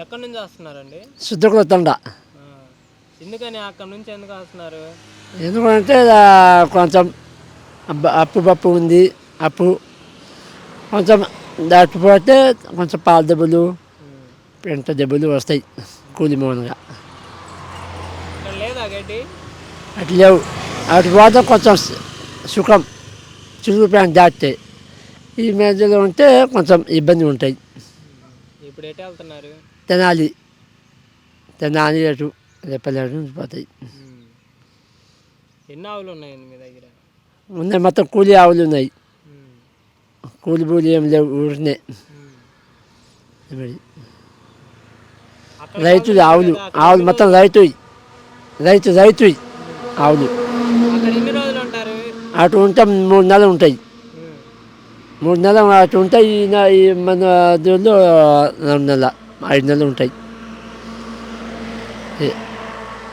ఎక్కడి నుంచి వస్తున్నారండి? శుద్ధకులతండ. ఎందుకని అక్కడ నుంచి ఎందుకు వస్తున్నారు? ఎందుకంటే కొంచెం అప్పు పప్పు ఉంది. అప్పు కొంచెం దాటిపోతే కొంచెం పాల దెబ్బలు పెంట దెబ్బలు వస్తాయి కూలి మూలంగా. ఇక్కడ లేదా గడ్డి? అటు లేవు. అటు పోతే కొంచెం సుఖం చిలుగు ప్యాంట్ దాటితే. ఈ మధ్యలో ఉంటే కొంచెం ఇబ్బంది ఉంటాయి. ఇప్పుడు ఎటు వెళ్తున్నారు? తెనాలి అటు రేపల్లి నుంచి పోతాయి. ఎన్ని ఆవులు ఉన్నాయండి మీ దగ్గర? ఉన్నాయి, మొత్తం కూలి ఆవులు ఉన్నాయి. కూలి పూలి ఏం లేవు, ఊరినే రైతులు ఆవులు మొత్తం రైతు ఆవులు. ఎన్ని రోజులు ఉంటారు? అటు ఉంటే 3 నెలలు ఉంటాయి. 3 నెలలు అటు ఉంటాయి. ఈ మన దీనిలో 4 నెలలు 5 నెలలు ఉంటాయి.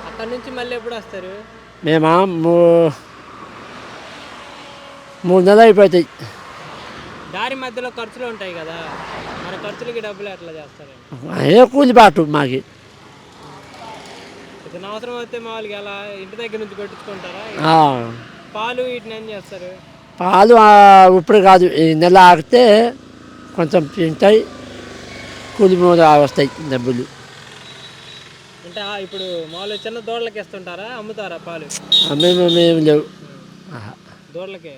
అక్కడ నుంచి మళ్ళీ ఎప్పుడు వస్తారు? మేము 3 నెలలు అయిపోతాయి. దారి మధ్యలో ఖర్చులు ఉంటాయి కదా, మరి ఖర్చులకి డబ్బులు ఎట్లా చేస్తారు? కూలి బాటు మాకి. ఇతను అవసరం వస్తే మామూలుగా ఎలా ఇంటి దగ్గర నుంచి కొట్టించుకుంటారా? పాలు వీటిని ఏం చేస్తారు? పాలు ఇప్పుడు కాదు, ఈ నెల ఆగితే కొంచెం తింటాయి, కూలి మూల వస్తాయి డబ్బులు. అంటే ఇప్పుడు మామూలుగా చిన్న దూడలకి ఇస్తుంటారా, అమ్ముతారా పాలు? మేము లేవు దూడలకే.